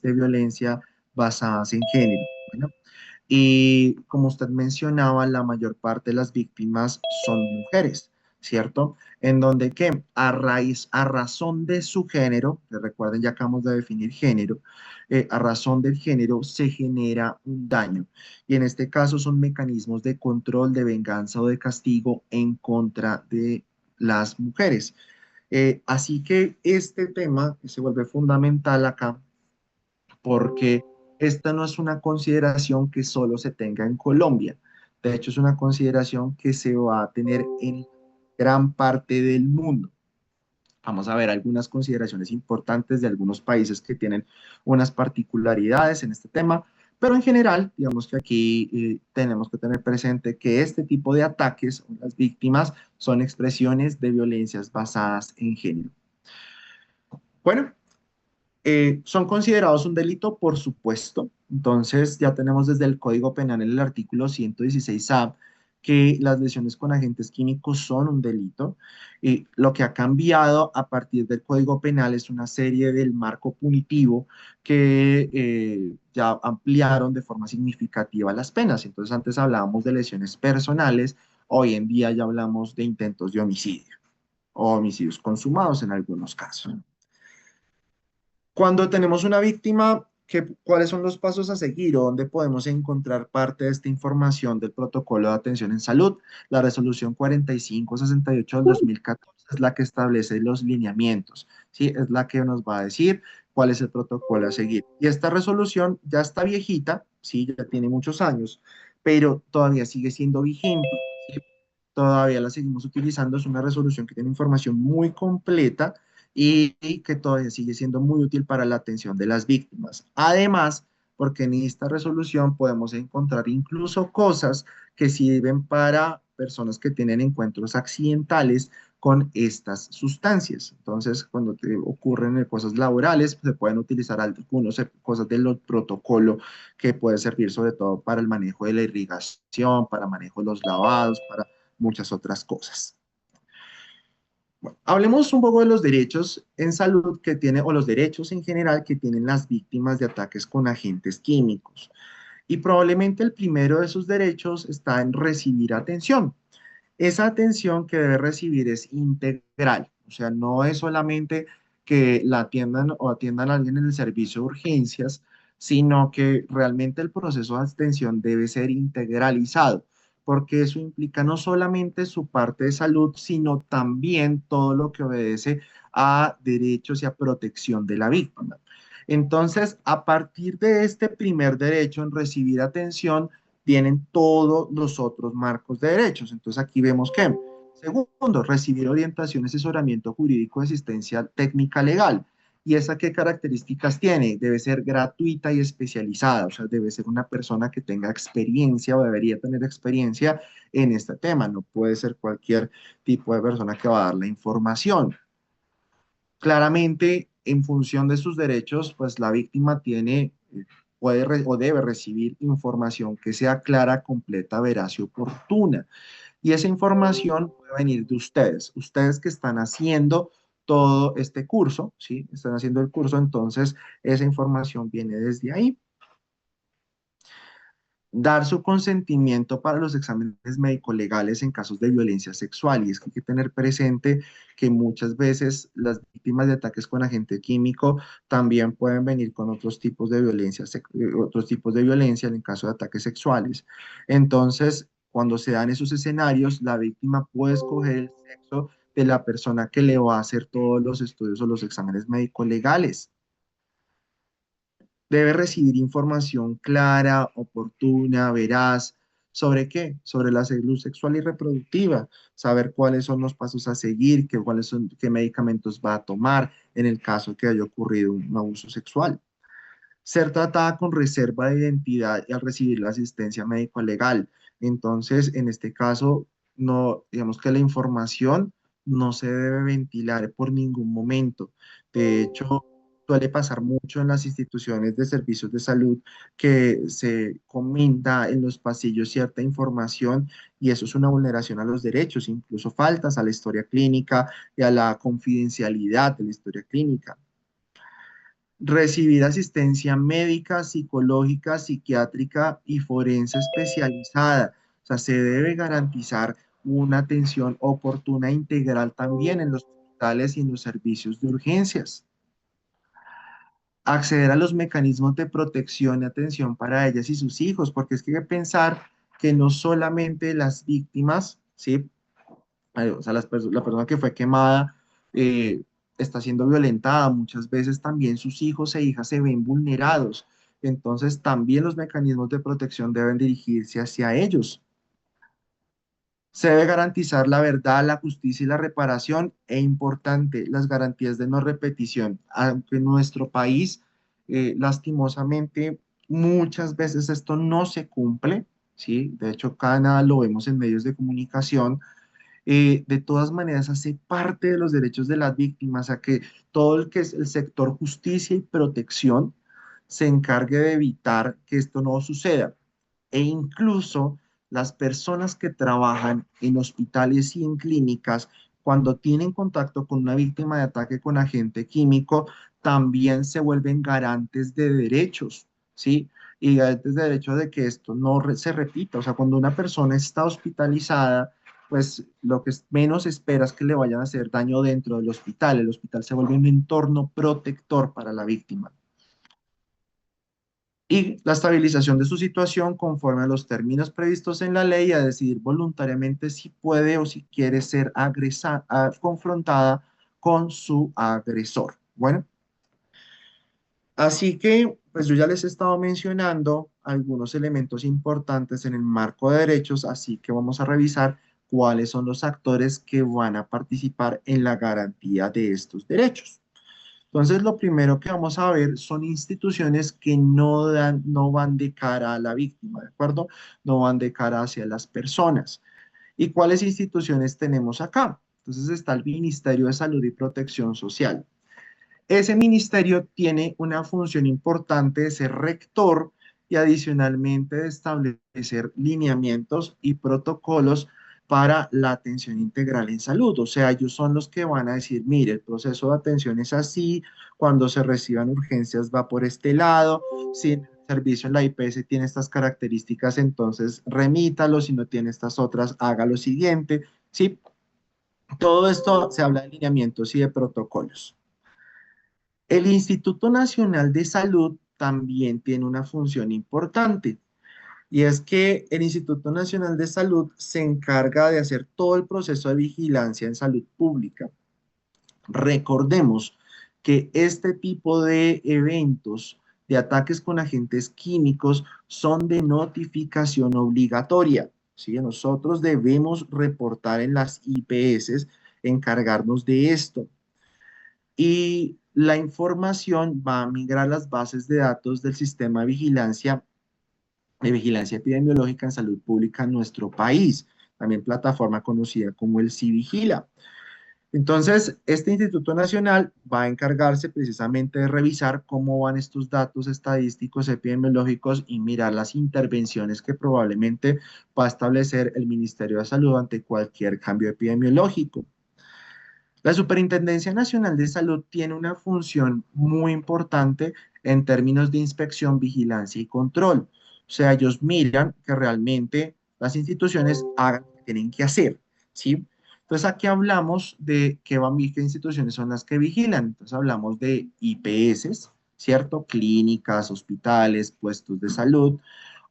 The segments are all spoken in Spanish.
de violencia basadas en género. Bueno, y como usted mencionaba, la mayor parte de las víctimas son mujeres, ¿cierto? En donde que a razón de su género, que recuerden ya acabamos de definir género, a razón del género se genera un daño. Y en este caso son mecanismos de control, de venganza o de castigo en contra de las mujeres. Así que este tema se vuelve fundamental acá porque esta no es una consideración que solo se tenga en Colombia. De hecho, es una consideración que se va a tener en gran parte del mundo. Vamos a ver algunas consideraciones importantes de algunos países que tienen unas particularidades en este tema, pero en general, digamos que aquí tenemos que tener presente que este tipo de ataques, las víctimas, son expresiones de violencias basadas en género. Bueno, son considerados un delito, por supuesto. Entonces, ya tenemos desde el Código Penal en el artículo 116A que las lesiones con agentes químicos son un delito. Y lo que ha cambiado a partir del Código Penal es una serie del marco punitivo que ya ampliaron de forma significativa las penas. Entonces, antes hablábamos de lesiones personales, hoy en día ya hablamos de intentos de homicidio o homicidios consumados en algunos casos. Cuando tenemos una víctima, ¿cuáles son los pasos a seguir o dónde podemos encontrar parte de esta información del protocolo de atención en salud? La resolución 4568 del 2014 es la que establece los lineamientos, ¿sí? Es la que nos va a decir cuál es el protocolo a seguir. Y esta resolución ya está viejita, sí, ya tiene muchos años, pero todavía sigue siendo vigente, ¿sí? Todavía la seguimos utilizando, es una resolución que tiene información muy completa y que todavía sigue siendo muy útil para la atención de las víctimas. Además, porque en esta resolución podemos encontrar incluso cosas que sirven para personas que tienen encuentros accidentales con estas sustancias. Entonces, cuando ocurren cosas laborales, se pueden utilizar algunas cosas del protocolo que puede servir sobre todo para el manejo de la irrigación, para manejo de los lavados, para muchas otras cosas. Bueno, hablemos un poco de los derechos en salud que tiene, o los derechos en general que tienen las víctimas de ataques con agentes químicos. Y probablemente el primero de esos derechos está en recibir atención. Esa atención que debe recibir es integral, o sea, no es solamente que la atiendan o atiendan a alguien en el servicio de urgencias, sino que realmente el proceso de atención debe ser integralizado, porque eso implica no solamente su parte de salud, sino también todo lo que obedece a derechos y a protección de la víctima. Entonces, a partir de este primer derecho en recibir atención, vienen todos los otros marcos de derechos. Entonces aquí vemos que, segundo, recibir orientación, asesoramiento jurídico, asistencia técnica legal. ¿Y esa qué características tiene? Debe ser gratuita y especializada, o sea, debe ser una persona que tenga experiencia o debería tener experiencia en este tema, no puede ser cualquier tipo de persona que va a dar la información. Claramente, en función de sus derechos, pues la víctima tiene, o debe recibir información que sea clara, completa, veraz y oportuna. Y esa información puede venir de ustedes, ustedes que están haciendo todo este curso, ¿sí? Están haciendo el curso, entonces esa información viene desde ahí. Dar su consentimiento para los exámenes médico-legales en casos de violencia sexual. Y es que hay que tener presente que muchas veces las víctimas de ataques con agente químico también pueden venir con otros tipos de violencia, otros tipos de violencia en el caso de ataques sexuales. Entonces, cuando se dan esos escenarios, la víctima puede escoger el sexo de la persona que le va a hacer todos los estudios o los exámenes médico-legales. Debe recibir información clara, oportuna, veraz. ¿Sobre qué? Sobre la salud sexual y reproductiva, saber cuáles son los pasos a seguir, qué medicamentos va a tomar en el caso que haya ocurrido un abuso sexual. Ser tratada con reserva de identidad y al recibir la asistencia médico-legal. Entonces, en este caso, no, digamos que la información no se debe ventilar por ningún momento. De hecho, suele pasar mucho en las instituciones de servicios de salud que se comenta en los pasillos cierta información y eso es una vulneración a los derechos, incluso faltas a la historia clínica y a la confidencialidad de la historia clínica. recibir asistencia médica, psicológica, psiquiátrica y forense especializada. O sea, se debe garantizar una atención oportuna e integral también en los hospitales y en los servicios de urgencias. Acceder a los mecanismos de protección y atención para ellas y sus hijos, porque es que hay que pensar que no solamente las víctimas, ¿sí? O sea, la persona que fue quemada eh, está siendo violentada, muchas veces también sus hijos e hijas se ven vulnerados. Entonces, también los mecanismos de protección deben dirigirse hacia ellos. Se debe garantizar la verdad, la justicia y la reparación e importante, las garantías de no repetición. Aunque en nuestro país, lastimosamente, muchas veces esto no se cumple, ¿sí? De hecho, cada nada lo vemos en medios de comunicación. De todas maneras hace parte de los derechos de las víctimas a que todo el que es el sector justicia y protección se encargue de evitar que esto no suceda. E incluso las personas que trabajan en hospitales y en clínicas, cuando tienen contacto con una víctima de ataque con agente químico, también se vuelven garantes de derechos, ¿sí? Y garantes de derechos de que esto no se repita. O sea, cuando una persona está hospitalizada, pues lo que menos espera es que le vayan a hacer daño dentro del hospital. El hospital se vuelve un entorno protector para la víctima. Y la estabilización de su situación conforme a los términos previstos en la ley, a decidir voluntariamente si puede o si quiere ser confrontada con su agresor. Bueno, así que, pues yo ya les he estado mencionando algunos elementos importantes en el marco de derechos, así que vamos a revisar cuáles son los actores que van a participar en la garantía de estos derechos. Entonces, lo primero que vamos a ver son instituciones que no van de cara a la víctima, ¿de acuerdo? No van de cara hacia las personas. ¿Y cuáles instituciones tenemos acá? Entonces está el Ministerio de Salud y Protección Social. Ese ministerio tiene una función importante de ser rector y adicionalmente de establecer lineamientos y protocolos para la atención integral en salud. O sea, ellos son los que van a decir, mire, el proceso de atención es así, cuando se reciban urgencias va por este lado, si el servicio en la IPS tiene estas características, entonces remítalo, si no tiene estas otras, haga lo siguiente. Sí, todo esto se habla de lineamientos y de protocolos. El Instituto Nacional de Salud también tiene una función importante y es que el Instituto Nacional de Salud se encarga de hacer todo el proceso de vigilancia en salud pública. Recordemos que este tipo de eventos de ataques con agentes químicos son de notificación obligatoria. ¿Sí? Nosotros debemos reportar en las IPS, encargarnos de esto y la información va a migrar a las bases de datos del sistema de vigilancia epidemiológica en salud pública en nuestro país, también plataforma conocida como el CIVIGILA. Entonces, este Instituto Nacional va a encargarse precisamente de revisar cómo van estos datos estadísticos epidemiológicos y mirar las intervenciones que probablemente va a establecer el Ministerio de Salud ante cualquier cambio epidemiológico. La Superintendencia Nacional de Salud tiene una función muy importante en términos de inspección, vigilancia y control. O sea, ellos miran que realmente las instituciones hagan lo que tienen que hacer, ¿sí? Entonces, aquí hablamos de qué instituciones son las que vigilan. Entonces, hablamos de IPS, ¿cierto? Clínicas, hospitales, puestos de salud,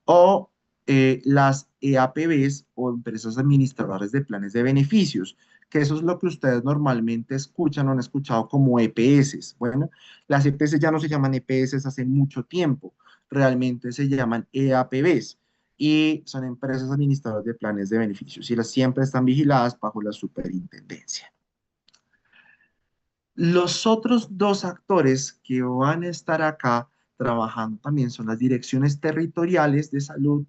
o las EAPBs o empresas administradoras de planes de beneficios, que eso es lo que ustedes normalmente escuchan o han escuchado como EPS. Bueno, las EPS ya no se llaman EPS hace mucho tiempo, realmente se llaman EAPBs y son empresas administradoras de planes de beneficios y las siempre están vigiladas bajo la superintendencia. Los otros dos actores que van a estar acá trabajando también son las direcciones territoriales de salud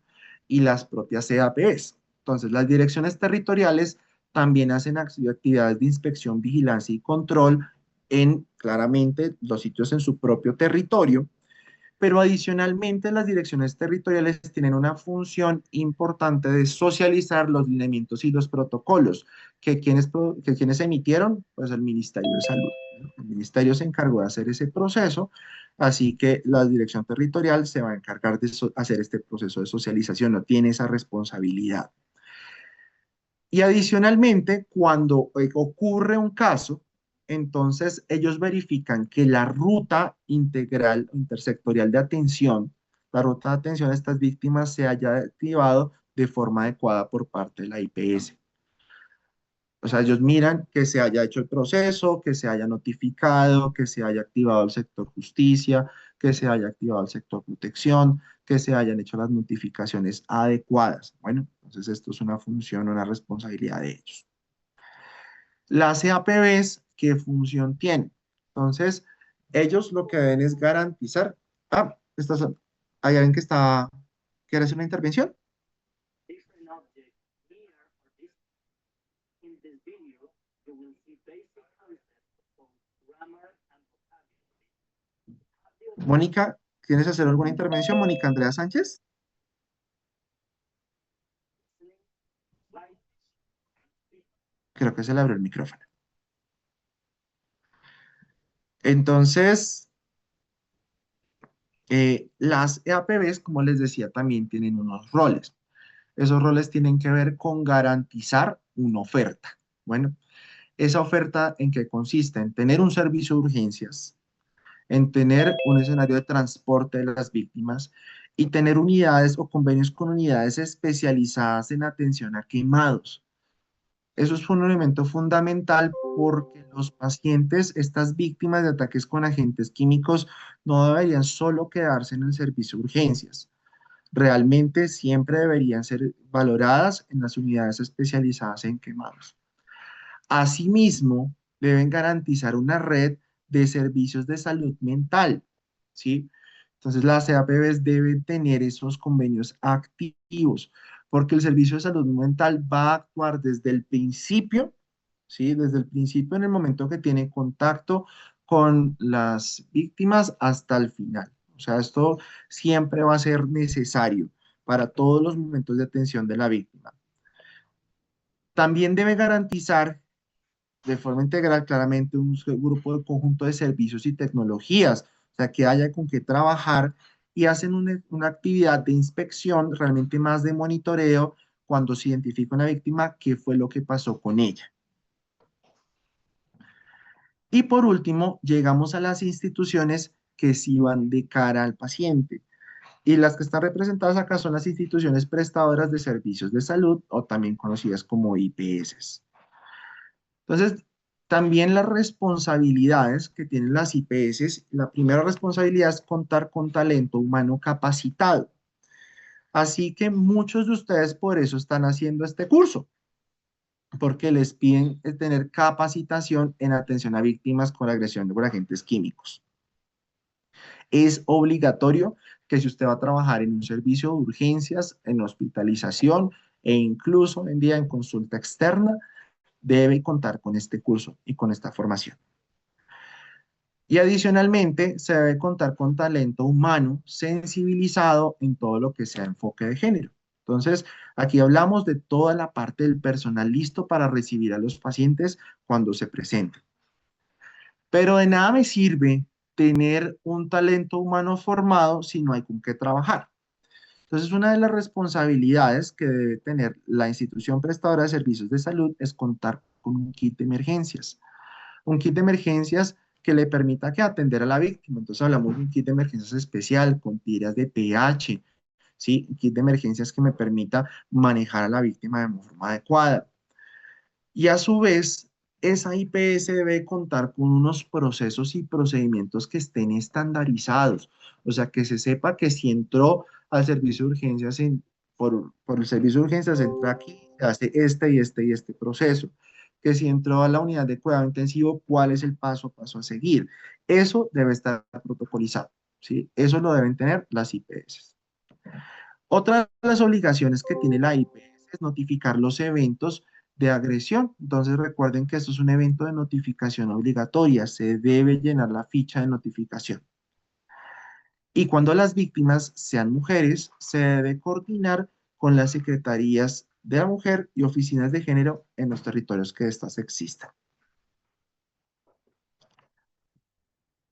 y las propias EAPs. Entonces, las direcciones territoriales también hacen actividades de inspección, vigilancia y control en claramente los sitios en su propio territorio, pero adicionalmente las direcciones territoriales tienen una función importante de socializar los lineamientos y los protocolos que quienes emitieron, pues el Ministerio de Salud. El ministerio se encargó de hacer ese proceso, así que la dirección territorial se va a encargar de hacer este proceso de socialización, no tiene esa responsabilidad. Y adicionalmente, cuando ocurre un caso, entonces ellos verifican que la ruta integral, intersectorial de atención, la ruta de atención a estas víctimas se haya activado de forma adecuada por parte de la IPS. O sea, ellos miran que se haya hecho el proceso, que se haya notificado, que se haya activado el sector justicia, que se haya activado el sector protección, que se hayan hecho las notificaciones adecuadas. Bueno, entonces esto es una función, una responsabilidad de ellos. Las CAPBs, ¿qué función tienen? Entonces, ellos lo que deben es garantizar. Hay alguien que está, ¿quiere hacer una intervención? Mónica, ¿quieres hacer alguna intervención? Mónica Andrea Sánchez. Creo que se le abrió el micrófono. Entonces, las EAPBs, como les decía, también tienen unos roles. Esos roles tienen que ver con garantizar una oferta. Bueno, esa oferta en qué consiste en tener un servicio de urgencias, en tener un escenario de transporte de las víctimas y tener unidades o convenios con unidades especializadas en atención a quemados. Eso es un elemento fundamental porque los pacientes, estas víctimas de ataques con agentes químicos, no deberían solo quedarse en el servicio de urgencias. Realmente siempre deberían ser valoradas en las unidades especializadas en quemados. Asimismo, deben garantizar una red de servicios de salud mental, ¿sí? Entonces, las CAPBs deben tener esos convenios activos, porque el servicio de salud mental va a actuar desde el principio, ¿sí? Desde el principio, en el momento que tiene contacto con las víctimas hasta el final. O sea, esto siempre va a ser necesario para todos los momentos de atención de la víctima. También debe garantizar de forma integral claramente un grupo de conjunto de servicios y tecnologías, o sea, que haya con qué trabajar y hacen una actividad de inspección, realmente más de monitoreo, cuando se identifica una víctima, qué fue lo que pasó con ella. Y por último, llegamos a las instituciones que sí van de cara al paciente. Y las que están representadas acá son las instituciones prestadoras de servicios de salud o también conocidas como IPS. Entonces, también las responsabilidades que tienen las IPS, la primera responsabilidad es contar con talento humano capacitado. Así que muchos de ustedes por eso están haciendo este curso, porque les piden tener capacitación en atención a víctimas con agresión por agentes químicos. Es obligatorio que si usted va a trabajar en un servicio de urgencias, en hospitalización e incluso hoy en día en consulta externa, debe contar con este curso y con esta formación. Y adicionalmente, se debe contar con talento humano sensibilizado en todo lo que sea enfoque de género. Entonces, aquí hablamos de toda la parte del personal listo para recibir a los pacientes cuando se presenten. Pero de nada me sirve tener un talento humano formado si no hay con qué trabajar. Entonces, una de las responsabilidades que debe tener la institución prestadora de servicios de salud es contar con un kit de emergencias. Un kit de emergencias que le permita que atender a la víctima. Entonces hablamos de un kit de emergencias especial con tiras de pH, ¿sí? Un kit de emergencias que me permita manejar a la víctima de forma adecuada. Y a su vez, esa IPS debe contar con unos procesos y procedimientos que estén estandarizados. O sea, que se sepa que si entró al servicio de urgencias por el servicio de urgencias, entra aquí, hace este y este y este proceso. Que si entró a la unidad de cuidado intensivo, cuál es el paso a paso a seguir. Eso debe estar protocolizado, ¿sí? Eso lo deben tener las IPS. Otra de las obligaciones que tiene la IPS es notificar los eventos de agresión. Entonces recuerden que esto es un evento de notificación obligatoria, se debe llenar la ficha de notificación. Y cuando las víctimas sean mujeres, se debe coordinar con las secretarías de la mujer y oficinas de género en los territorios que éstas existan.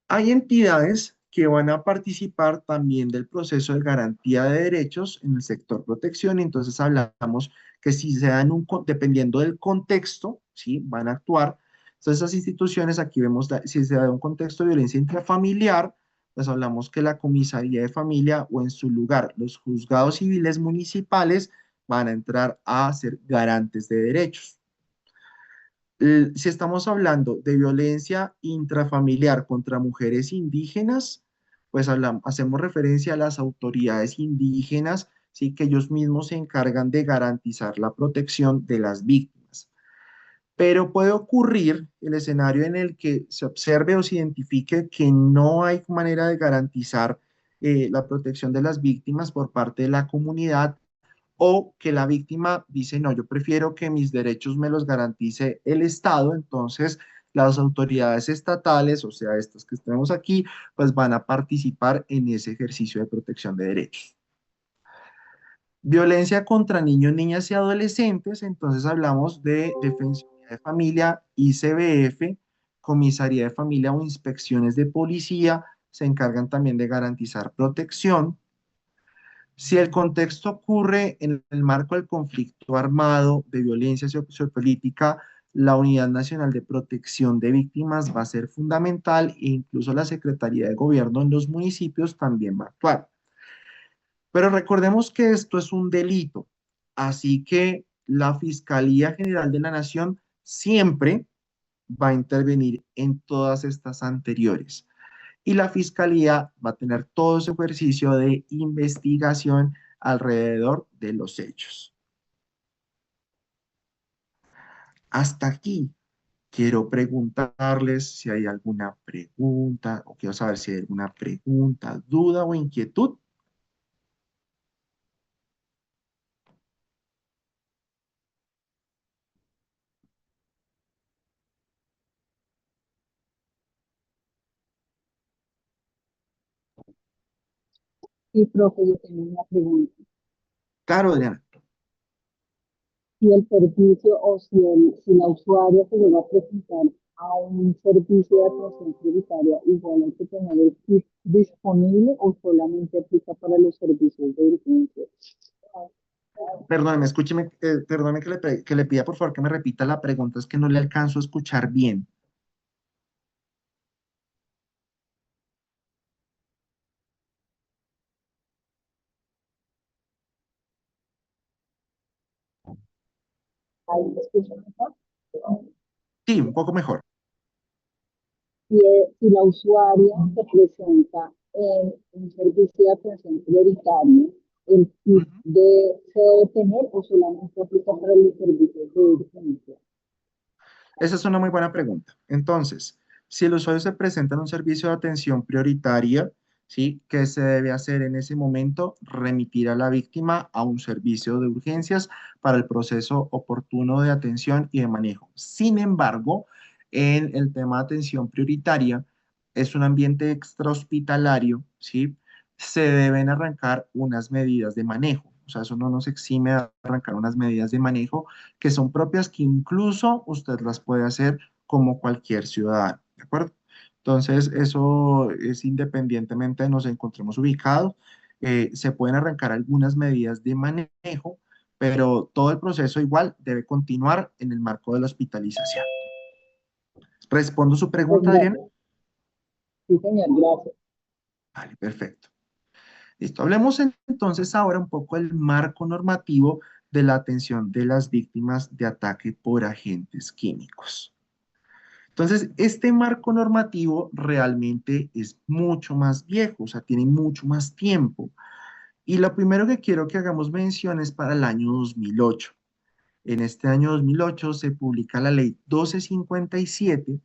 Hay entidades que van a participar también del proceso de garantía de derechos en el sector protección, entonces hablamos que si se dan dependiendo del contexto, ¿sí? Van a actuar. Entonces, esas instituciones, aquí vemos, si se da un contexto de violencia intrafamiliar, pues hablamos que la comisaría de familia o en su lugar, los juzgados civiles municipales van a entrar a ser garantes de derechos. Si estamos hablando de violencia intrafamiliar contra mujeres indígenas, pues hacemos referencia a las autoridades indígenas, sí, que ellos mismos se encargan de garantizar la protección de las víctimas. Pero puede ocurrir el escenario en el que se observe o se identifique que no hay manera de garantizar la protección de las víctimas por parte de la comunidad o que la víctima dice, no, yo prefiero que mis derechos me los garantice el Estado, entonces las autoridades estatales, o sea, estas que tenemos aquí, pues van a participar en ese ejercicio de protección de derechos. Violencia contra niños, niñas y adolescentes, entonces hablamos de Defensoría de Familia, ICBF, Comisaría de Familia o inspecciones de policía, se encargan también de garantizar protección. Si el contexto ocurre en el marco del conflicto armado, de violencia sociopolítica, la Unidad Nacional de Protección de Víctimas va a ser fundamental e incluso la Secretaría de Gobierno en los municipios también va a actuar. Pero recordemos que esto es un delito, así que la Fiscalía General de la Nación siempre va a intervenir en todas estas anteriores y la fiscalía va a tener todo su ejercicio de investigación alrededor de los hechos. Hasta aquí quiero preguntarles si hay alguna pregunta o quiero saber si hay alguna pregunta, duda o inquietud. Sí, profe, yo tengo una pregunta. Claro, Adriana. Si el servicio o si la usuaria se llega a presentar a un servicio de atención prioritaria, igual hay que tener el kit disponible o solamente aplica para los servicios de urgencia. Perdóneme, escúcheme, perdóneme que le pida por favor que me repita la pregunta, es que no le alcanzo a escuchar bien. Ahí me escuchan mejor. Sí, un poco mejor. Si la usuaria se presenta en un servicio de atención prioritaria, ¿el kit Ujú. se debe tener o solamente aplica para los servicios de urgencia? Esa es una muy buena pregunta. Entonces, si el usuario se presenta en un servicio de atención prioritaria, ¿sí? ¿Qué se debe hacer en ese momento? Remitir a la víctima a un servicio de urgencias para el proceso oportuno de atención y de manejo. Sin embargo, en el tema de atención prioritaria, es un ambiente extrahospitalario, ¿sí? Se deben arrancar unas medidas de manejo. O sea, eso no nos exime de arrancar unas medidas de manejo que son propias, que incluso usted las puede hacer como cualquier ciudadano, ¿de acuerdo? Entonces, eso es independientemente de nos encontremos ubicados, se pueden arrancar algunas medidas de manejo, pero todo el proceso igual debe continuar en el marco de la hospitalización. ¿Respondo su Pues pregunta, Adriana? gracias. Sí, señor, gracias. Vale, perfecto. Listo. Hablemos entonces ahora un poco del marco normativo de la atención de las víctimas de ataque por agentes químicos. Entonces, este marco normativo realmente es mucho más viejo, o sea, tiene mucho más tiempo. Y lo primero que quiero que hagamos mención es para el año 2008. En este año 2008 se publica la ley 1257,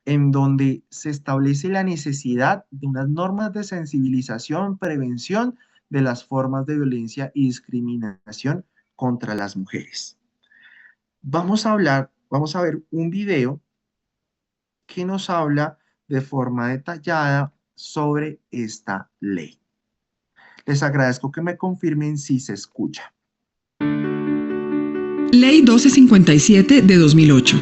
en donde se establece la necesidad de unas normas de sensibilización, prevención de las formas de violencia y discriminación contra las mujeres. Vamos a ver un video que nos habla de forma detallada sobre esta ley. Les agradezco que me confirmen si se escucha. Ley 1257 de 2008.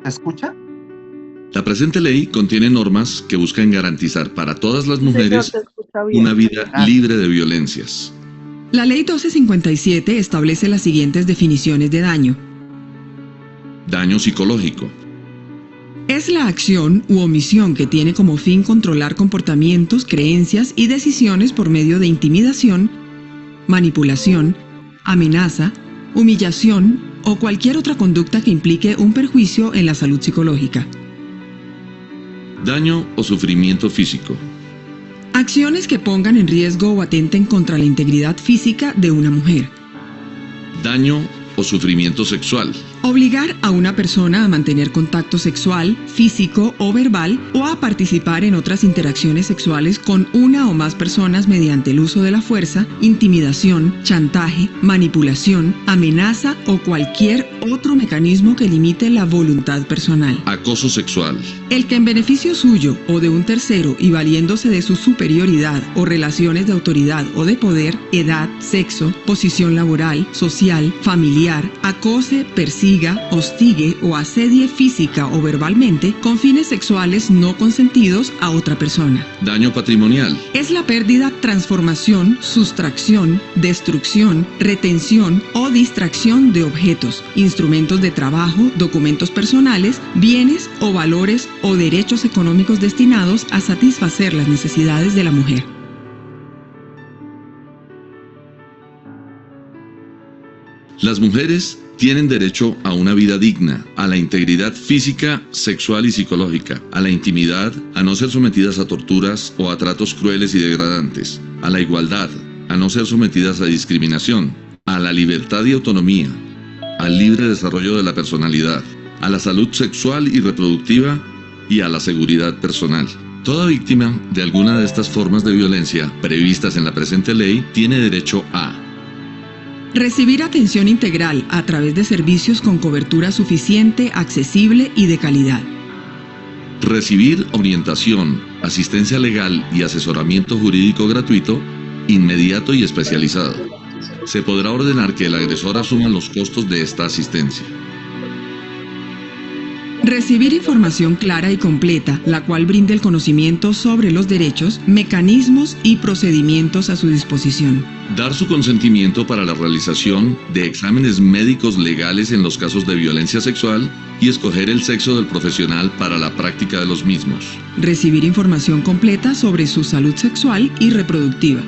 ¿Se escucha? La presente ley contiene normas que buscan garantizar para todas las Sí, señor, mujeres se escucha una bien. vida libre de violencias. La Ley 1257 establece las siguientes definiciones de daño. Daño psicológico. Es la acción u omisión que tiene como fin controlar comportamientos, creencias y decisiones por medio de intimidación, manipulación, amenaza, humillación o cualquier otra conducta que implique un perjuicio en la salud psicológica. Daño o sufrimiento físico. Acciones que pongan en riesgo o atenten contra la integridad física de una mujer. Daño o sufrimiento sexual. Obligar a una persona a mantener contacto sexual, físico o verbal o a participar en otras interacciones sexuales con una o más personas mediante el uso de la fuerza, intimidación, chantaje, manipulación, amenaza o cualquier otro mecanismo que limite la voluntad personal. Acoso sexual. El que en beneficio suyo o de un tercero y valiéndose de su superioridad o relaciones de autoridad o de poder, edad, sexo, posición laboral, social, familiar, acose, persiga, hostigue o asedie física o verbalmente con fines sexuales no consentidos a otra persona. Daño patrimonial. Es la pérdida, transformación, sustracción, destrucción, retención o distracción de objetos, instrumentos de trabajo, documentos personales, bienes o valores o derechos económicos destinados a satisfacer las necesidades de la mujer. Las mujeres tienen derecho a una vida digna, a la integridad física, sexual y psicológica, a la intimidad, a no ser sometidas a torturas o a tratos crueles y degradantes, a la igualdad, a no ser sometidas a discriminación, a la libertad y autonomía, al libre desarrollo de la personalidad, a la salud sexual y reproductiva y a la seguridad personal. Toda víctima de alguna de estas formas de violencia previstas en la presente ley tiene derecho a recibir atención integral a través de servicios con cobertura suficiente, accesible y de calidad. recibir orientación, asistencia legal y asesoramiento jurídico gratuito, inmediato y especializado. Se podrá ordenar que el agresor asuma los costos de esta asistencia. Recibir información clara y completa, la cual brinde el conocimiento sobre los derechos, mecanismos y procedimientos a su disposición. Dar su consentimiento para la realización de exámenes médicos legales en los casos de violencia sexual y escoger el sexo del profesional para la práctica de los mismos. Recibir información completa sobre su salud sexual y reproductiva.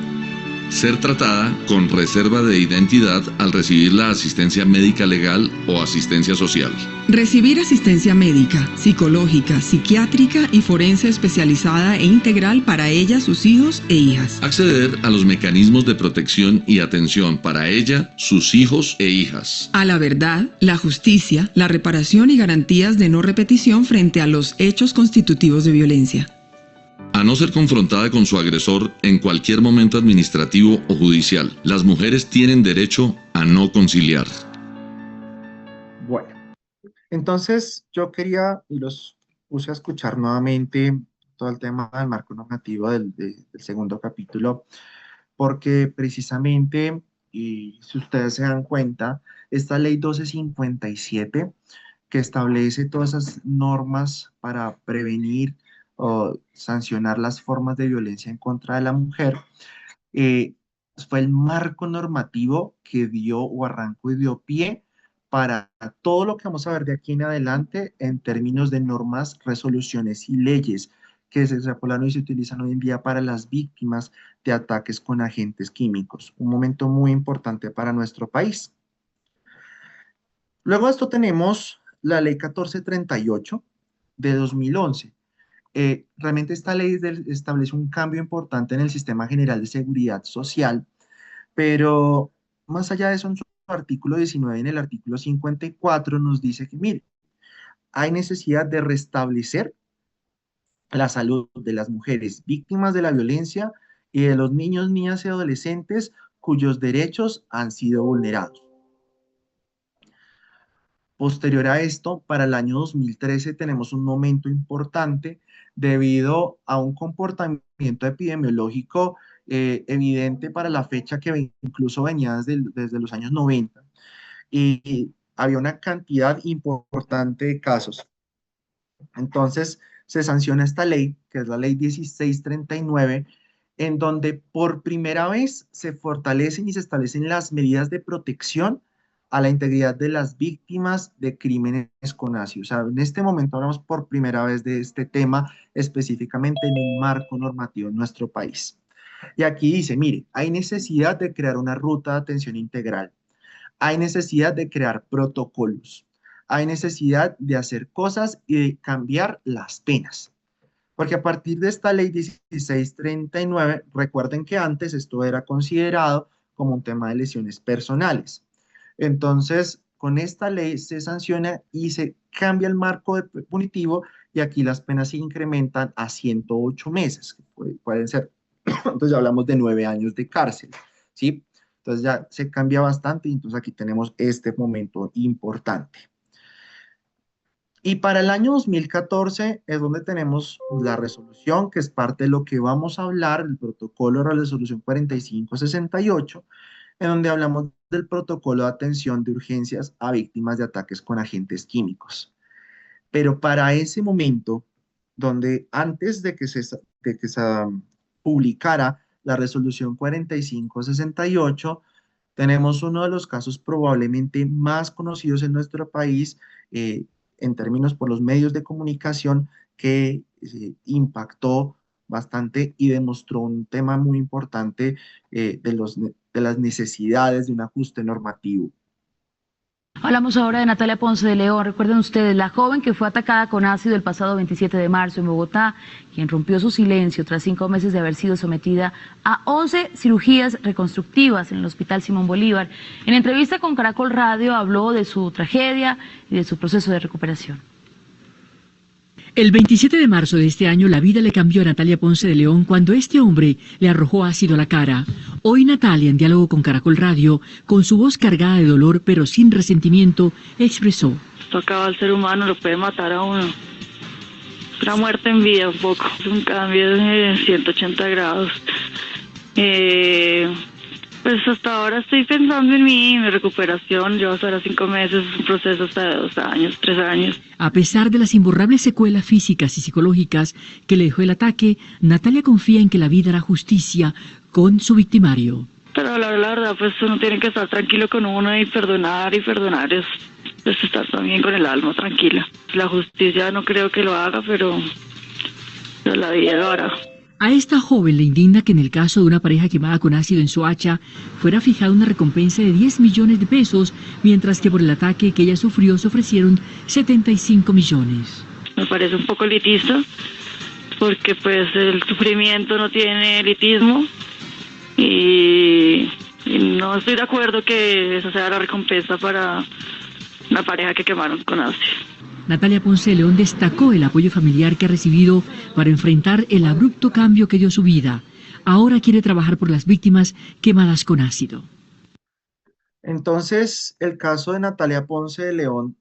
Ser tratada con reserva de identidad al recibir la asistencia médica legal o asistencia social. Recibir asistencia médica, psicológica, psiquiátrica y forense especializada e integral para ella, sus hijos e hijas. Acceder a los mecanismos de protección y atención para ella, sus hijos e hijas. A la verdad, la justicia, la reparación y garantías de no repetición frente a los hechos constitutivos de violencia. A no ser confrontada con su agresor en cualquier momento administrativo o judicial. Las mujeres tienen derecho a no conciliar. Bueno, entonces yo quería, y los puse a escuchar nuevamente todo el tema del marco normativo del segundo capítulo, porque precisamente, y si ustedes se dan cuenta, esta ley 1257 que establece todas esas normas para prevenir o sancionar las formas de violencia en contra de la mujer, eh, fue el marco normativo que dio o arrancó y dio pie para todo lo que vamos a ver de aquí en adelante en términos de normas, resoluciones y leyes que se extrapolan y se utilizan hoy en día para las víctimas de ataques con agentes químicos. Un momento muy importante para nuestro país. Luego de esto tenemos la ley 1438 de 2011. Realmente esta ley establece un cambio importante en el sistema general de seguridad social, pero más allá de eso, en su artículo 19, en el artículo 54, nos dice que, mire, hay necesidad de restablecer la salud de las mujeres víctimas de la violencia y de los niños, niñas y adolescentes cuyos derechos han sido vulnerados. Posterior a esto, para el año 2013 tenemos un momento importante debido a un comportamiento epidemiológico evidente para la fecha que incluso venía desde los años 90 y había una cantidad importante de casos. Entonces, se sanciona esta ley, que es la ley 1639, en donde por primera vez se fortalecen y se establecen las medidas de protección a la integridad de las víctimas de crímenes con ASI. O sea, en este momento hablamos por primera vez de este tema específicamente en un marco normativo en nuestro país. Y aquí dice, mire, hay necesidad de crear una ruta de atención integral, hay necesidad de crear protocolos, hay necesidad de hacer cosas y de cambiar las penas. Porque a partir de esta ley 1639, recuerden que antes esto era considerado como un tema de lesiones personales. Entonces, con esta ley se sanciona y se cambia el marco punitivo y aquí las penas se incrementan a 108 meses, que pueden ser, entonces ya hablamos de 9 años de cárcel, ¿sí? Entonces ya se cambia bastante y entonces aquí tenemos este momento importante. Y para el año 2014 es donde tenemos la resolución, que es parte de lo que vamos a hablar, el protocolo de la resolución 4568, en donde hablamos del protocolo de atención de urgencias a víctimas de ataques con agentes químicos. Pero para ese momento, donde antes de que se publicara la resolución 4568, tenemos uno de los casos probablemente más conocidos en nuestro país, en términos por los medios de comunicación, que impactó bastante y demostró un tema muy importante de las necesidades de un ajuste normativo. Hablamos ahora de Natalia Ponce de León. Recuerden ustedes, la joven que fue atacada con ácido el pasado 27 de marzo en Bogotá, quien rompió su silencio tras 5 meses de haber sido sometida a 11 cirugías reconstructivas en el Hospital Simón Bolívar. En entrevista con Caracol Radio habló de su tragedia y de su proceso de recuperación. El 27 de marzo de este año la vida le cambió a Natalia Ponce de León cuando este hombre le arrojó ácido a la cara. Hoy Natalia, en diálogo con Caracol Radio, con su voz cargada de dolor pero sin resentimiento, expresó: esto acaba al ser humano, lo puede matar a uno. Una muerte en vida un poco, es un cambio de 180 grados. Pues hasta ahora estoy pensando en mí, en mi recuperación. Yo hasta ahora 5 meses, es un proceso hasta de 2 años, 3 años. A pesar de las imborrables secuelas físicas y psicológicas que le dejó el ataque, Natalia confía en que la vida hará justicia con su victimario. Pero la verdad, pues uno tiene que estar tranquilo con uno y perdonar es pues, estar también con el alma tranquila. La justicia no creo que lo haga, pero la vida lo hará. A esta joven le indigna que en el caso de una pareja quemada con ácido en Soacha fuera fijada una recompensa de 10 millones de pesos, mientras que por el ataque que ella sufrió se ofrecieron 75 millones. Me parece un poco elitista, porque pues el sufrimiento no tiene elitismo y no estoy de acuerdo que esa sea la recompensa para una pareja que quemaron con ácido. Natalia Ponce de León destacó el apoyo familiar que ha recibido para enfrentar el abrupto cambio que dio su vida. Ahora quiere trabajar por las víctimas quemadas con ácido. Entonces, el caso de Natalia Ponce de León,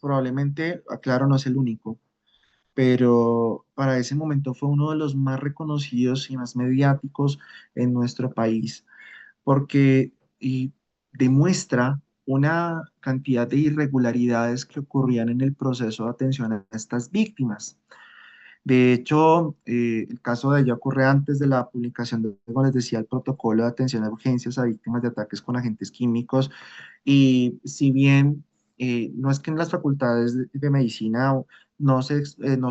probablemente, aclaro, no es el único, pero para ese momento fue uno de los más reconocidos y más mediáticos en nuestro país, porque demuestra una cantidad de irregularidades que ocurrían en el proceso de atención a estas víctimas. De hecho, el caso de ella ocurre antes de la publicación de, como les decía, el protocolo de atención a urgencias a víctimas de ataques con agentes químicos. Y si bien no es que en las facultades de medicina no se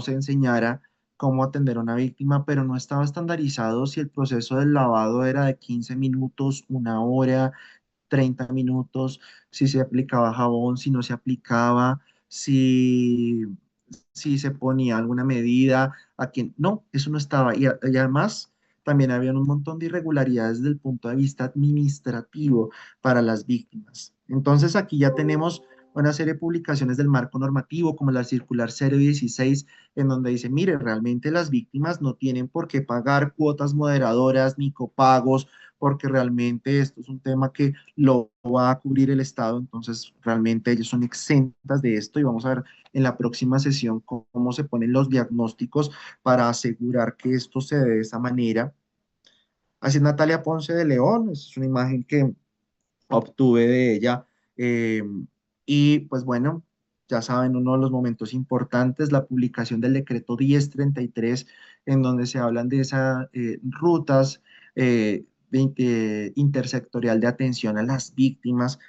enseñara cómo atender a una víctima, pero no estaba estandarizado si el proceso del lavado era de 15 minutos, 1 hora, 30 minutos, si se aplicaba jabón, si no se aplicaba, si se ponía alguna medida, a quien no, eso no estaba. Y además también había un montón de irregularidades desde el punto de vista administrativo para las víctimas. Entonces aquí ya tenemos una serie de publicaciones del marco normativo, como la circular 016, en donde dice, mire, realmente las víctimas no tienen por qué pagar cuotas moderadoras ni copagos, porque realmente esto es un tema que lo va a cubrir el Estado, entonces realmente ellos son exentas de esto y vamos a ver en la próxima sesión cómo se ponen los diagnósticos para asegurar que esto se dé de esa manera. Así es Natalia Ponce de León, es una imagen que obtuve de ella y pues bueno, ya saben, uno de los momentos importantes, la publicación del decreto 1033, en donde se hablan de esas rutas intersectorial de atención a las víctimas.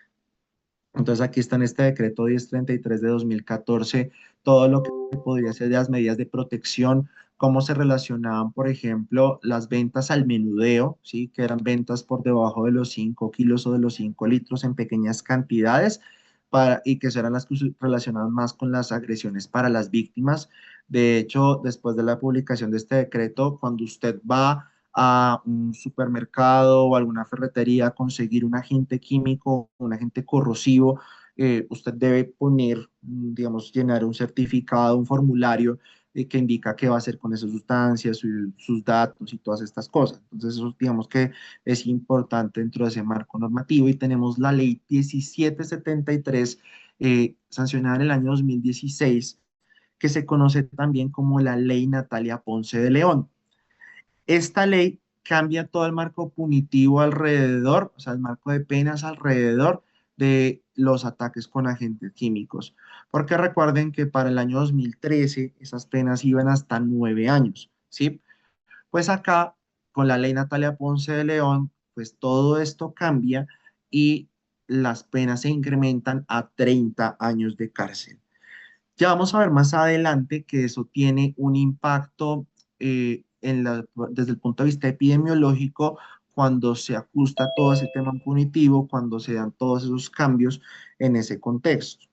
Entonces aquí está en este decreto 1033 de 2014 todo lo que podría ser de las medidas de protección, cómo se relacionaban, por ejemplo, las ventas al menudeo, ¿sí? Que eran ventas por debajo de los 5 kilos o de los 5 litros en pequeñas cantidades, y que eran las que se relacionaban más con las agresiones para las víctimas. De hecho, después de la publicación de este decreto, cuando usted va a un supermercado o alguna ferretería a conseguir un agente químico, un agente corrosivo, usted debe poner, digamos, llenar un certificado, un formulario que indica qué va a hacer con esas sustancias, sus datos y todas estas cosas. Entonces, eso digamos que es importante dentro de ese marco normativo y tenemos la ley 1773, sancionada en el año 2016, que se conoce también como la ley Natalia Ponce de León. Esta ley cambia todo el marco punitivo alrededor, o sea, el marco de penas alrededor de los ataques con agentes químicos. Porque recuerden que para el año 2013 esas penas iban hasta 9 años, ¿sí? Pues acá, con la ley Natalia Ponce de León, pues todo esto cambia y las penas se incrementan a 30 años de cárcel. Ya vamos a ver más adelante que eso tiene un impacto desde el punto de vista epidemiológico cuando se ajusta todo ese tema punitivo, cuando se dan todos esos cambios en ese contexto.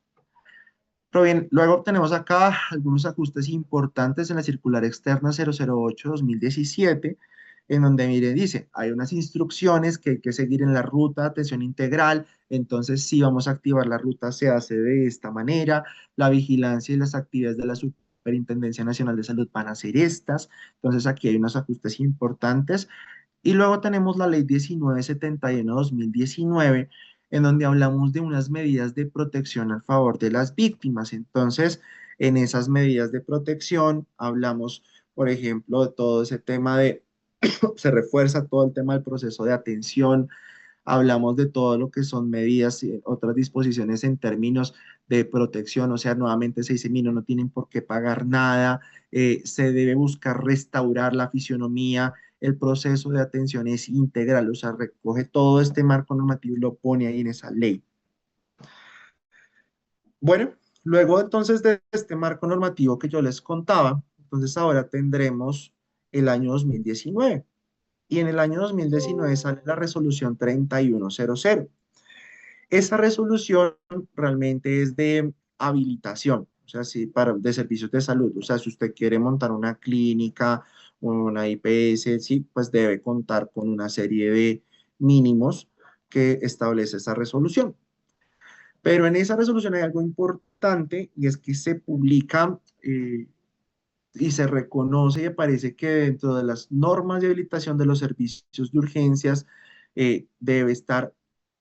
Pero bien, luego tenemos acá algunos ajustes importantes en la circular externa 008-2017, en donde, mire, dice, hay unas instrucciones que hay que seguir en la ruta de atención integral, entonces si vamos a activar la ruta se hace de esta manera, la vigilancia y las actividades de la Superintendencia Nacional de Salud van a ser estas, entonces aquí hay unos ajustes importantes. Y luego tenemos la ley 1971-2019, en donde hablamos de unas medidas de protección a favor de las víctimas. Entonces, en esas medidas de protección hablamos, por ejemplo, de todo ese tema de, se refuerza todo el tema del proceso de atención, hablamos de todo lo que son medidas y otras disposiciones en términos de protección, o sea, nuevamente se dice, mira, no tienen por qué pagar nada, se debe buscar restaurar la fisionomía, el proceso de atención es integral, o sea, recoge todo este marco normativo y lo pone ahí en esa ley. Bueno, luego entonces de este marco normativo que yo les contaba, entonces ahora tendremos el año 2019 y en el año 2019 sale la resolución 3100. Esa resolución realmente es de habilitación, o sea, sí, de servicios de salud. O sea, si usted quiere montar una clínica, una IPS, sí, pues debe contar con una serie de mínimos que establece esa resolución. Pero en esa resolución hay algo importante y es que se publica y se reconoce y aparece que dentro de las normas de habilitación de los servicios de urgencias debe estar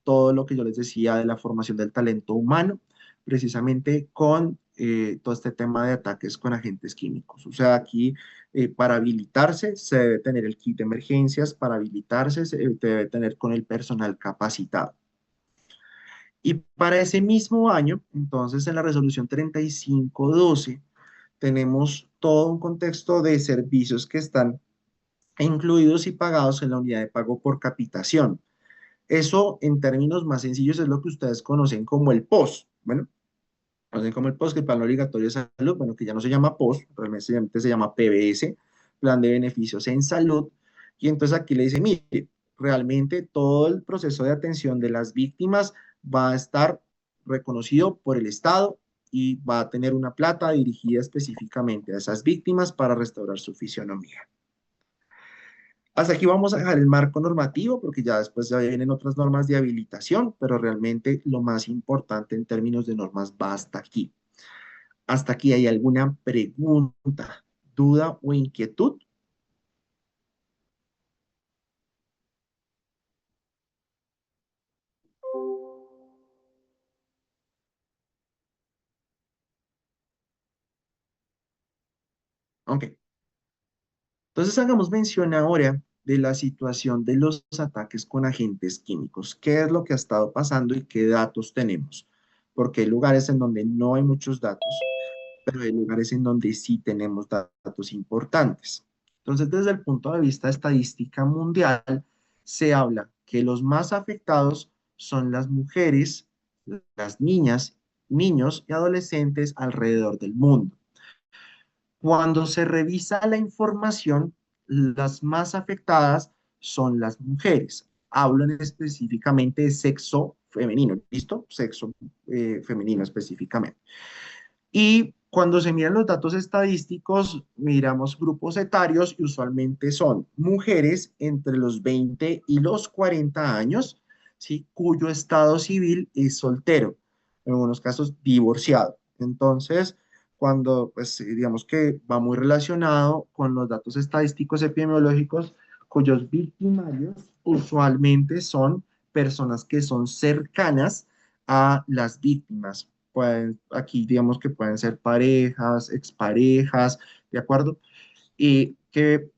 todo lo que yo les decía de la formación del talento humano, precisamente con todo este tema de ataques con agentes químicos. O sea, aquí para habilitarse se debe tener el kit de emergencias, para habilitarse se debe tener con el personal capacitado. Y para ese mismo año, entonces en la resolución 3512, tenemos todo un contexto de servicios que están incluidos y pagados en la unidad de pago por capitación. Eso, en términos más sencillos, es lo que ustedes conocen como el POS. Bueno, conocen como el POS, que el Plan Obligatorio de Salud, bueno, que ya no se llama POS, realmente se llama PBS, Plan de Beneficios en Salud. Y entonces aquí le dice, mire, realmente todo el proceso de atención de las víctimas va a estar reconocido por el Estado y va a tener una plata dirigida específicamente a esas víctimas para restaurar su fisionomía. Hasta aquí vamos a dejar el marco normativo porque ya después ya vienen otras normas de habilitación, pero realmente lo más importante en términos de normas va hasta aquí. ¿Hasta aquí hay alguna pregunta, duda o inquietud? Ok. Entonces hagamos mención ahora de la situación de los ataques con agentes químicos. ¿Qué es lo que ha estado pasando y qué datos tenemos? porque hay lugares en donde no hay muchos datos, pero hay lugares en donde sí tenemos datos importantes. Entonces, desde el punto de vista de estadística mundial, se habla que los más afectados son las mujeres, las niñas, niños y adolescentes alrededor del mundo. Cuando se revisa la información, las más afectadas son las mujeres. Hablan específicamente de sexo femenino, ¿listo? Sexo femenino específicamente. Y cuando se miran los datos estadísticos, miramos grupos etarios y usualmente son mujeres entre los 20 y los 40 años, ¿sí? Cuyo estado civil es soltero, en algunos casos divorciado. Entonces, cuando, pues, digamos que va muy relacionado con los datos estadísticos epidemiológicos, cuyos victimarios usualmente son personas que son cercanas a las víctimas. Aquí digamos que pueden ser parejas, exparejas, ¿de acuerdo? Y que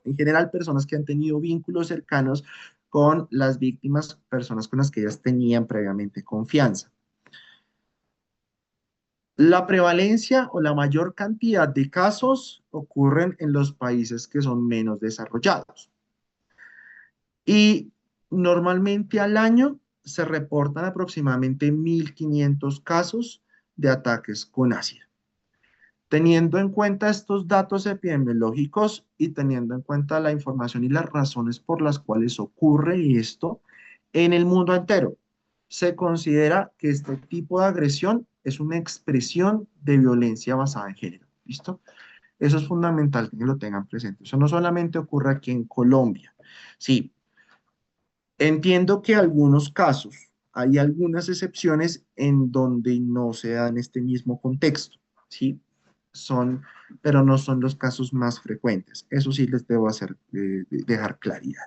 en general personas que han tenido vínculos cercanos con las víctimas, personas con las que ellas tenían previamente confianza. La prevalencia o la mayor cantidad de casos ocurren en los países que son menos desarrollados. Y normalmente al año se reportan aproximadamente 1.500 casos de ataques con ácido. Teniendo en cuenta estos datos epidemiológicos y teniendo en cuenta la información y las razones por las cuales ocurre esto en el mundo entero, se considera que este tipo de agresión es una expresión de violencia basada en género. ¿Listo? Eso es fundamental que lo tengan presente. Eso no solamente ocurre aquí en Colombia. Sí, entiendo que algunos casos, hay algunas excepciones en donde no se da en este mismo contexto, ¿sí? Son, pero no son los casos más frecuentes. Eso sí les debo dejar claridad.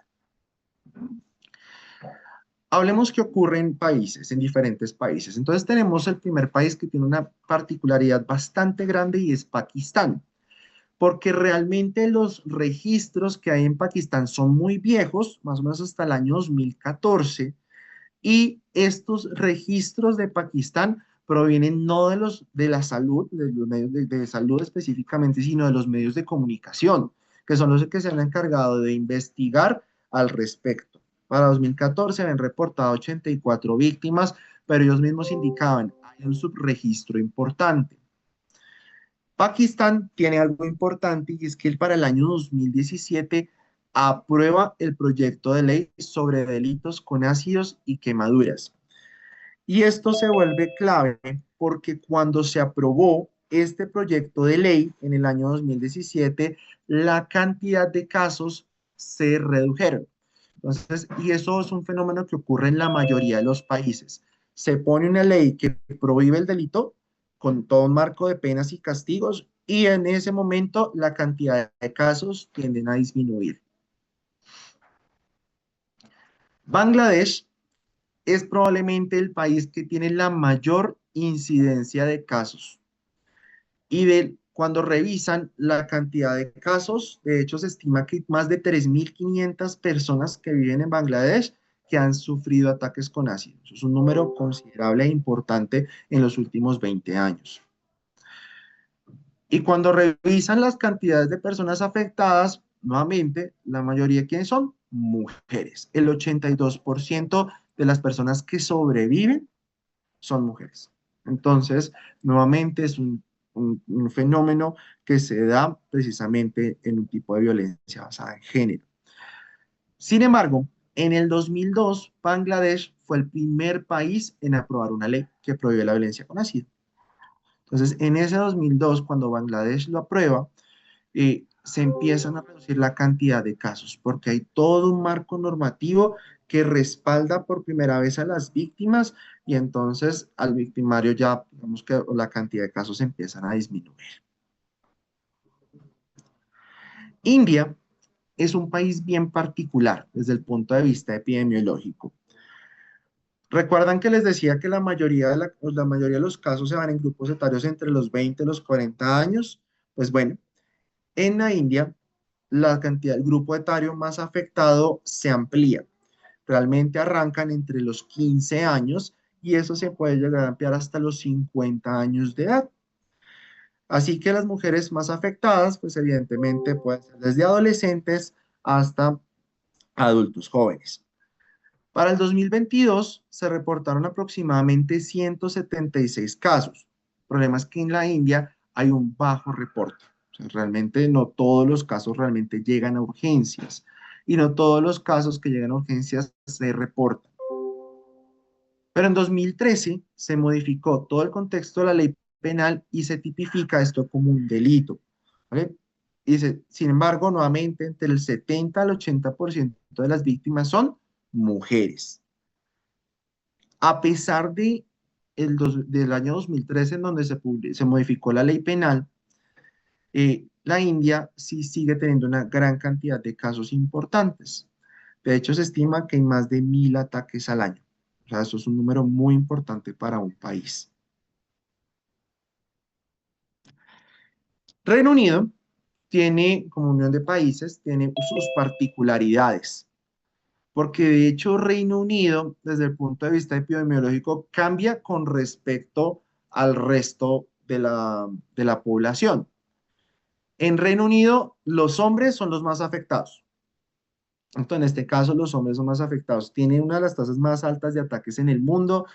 Hablemos qué ocurre en países, en diferentes países. Entonces tenemos el primer país que tiene una particularidad bastante grande y es Pakistán, porque realmente los registros que hay en Pakistán son muy viejos, más o menos hasta el año 2014, y estos registros de Pakistán provienen no de la salud, de los medios de salud específicamente, sino de los medios de comunicación, que son los que se han encargado de investigar al respecto. Para 2014 habían reportado 84 víctimas, pero ellos mismos indicaban, hay un subregistro importante. Pakistán tiene algo importante y es que para el año 2017 aprueba el proyecto de ley sobre delitos con ácidos y quemaduras. Y esto se vuelve clave porque cuando se aprobó este proyecto de ley en el año 2017, la cantidad de casos se redujeron. Entonces, y eso es un fenómeno que ocurre en la mayoría de los países. Se pone una ley que prohíbe el delito con todo un marco de penas y castigos y en ese momento la cantidad de casos tienden a disminuir. Bangladesh es probablemente el país que tiene la mayor incidencia de casos. Y cuando revisan la cantidad de casos, de hecho se estima que más de 3.500 personas que viven en Bangladesh que han sufrido ataques con ácido. Eso es un número considerable e importante en los últimos 20 años. Y cuando revisan las cantidades de personas afectadas, nuevamente, la mayoría, ¿quiénes son? Mujeres. El 82% de las personas que sobreviven son mujeres. Entonces, nuevamente es un fenómeno que se da precisamente en un tipo de violencia basada en género. Sin embargo, en el 2002, Bangladesh fue el primer país en aprobar una ley que prohíbe la violencia con ácido. Entonces, en ese 2002, cuando Bangladesh lo aprueba, se empiezan a reducir la cantidad de casos, porque hay todo un marco normativo que respalda por primera vez a las víctimas y entonces al victimario ya, digamos que la cantidad de casos empiezan a disminuir. India es un país bien particular desde el punto de vista epidemiológico. Recuerdan que les decía que la mayoría de los casos se van en grupos etarios entre los 20 y los 40 años. Pues bueno, en la India, el grupo etario más afectado se amplía. Realmente arrancan entre los 15 años y eso se puede llegar a ampliar hasta los 50 años de edad. Así que las mujeres más afectadas, pues evidentemente pueden ser desde adolescentes hasta adultos jóvenes. Para el 2022 se reportaron aproximadamente 176 casos. El problema es que en la India hay un bajo reporte. O sea, realmente no todos los casos realmente llegan a urgencias y no todos los casos que llegan a urgencias se reportan. Pero en 2013 se modificó todo el contexto de la ley penal y se tipifica esto como un delito, ¿vale? Dice, sin embargo, nuevamente, entre el 70 al 80% de las víctimas son mujeres. A pesar del año 2013, en donde se modificó la ley penal, la India sí sigue teniendo una gran cantidad de casos importantes. De hecho, se estima que hay más de 1.000 ataques al año. O sea, eso es un número muy importante para un país. Reino Unido tiene, como unión de países, tiene sus particularidades, porque de hecho Reino Unido, desde el punto de vista epidemiológico, cambia con respecto al resto de la población. En Reino Unido, los hombres son los más afectados. Entonces, en este caso, los hombres son más afectados. Tiene una de las tasas más altas de ataques en el mundo.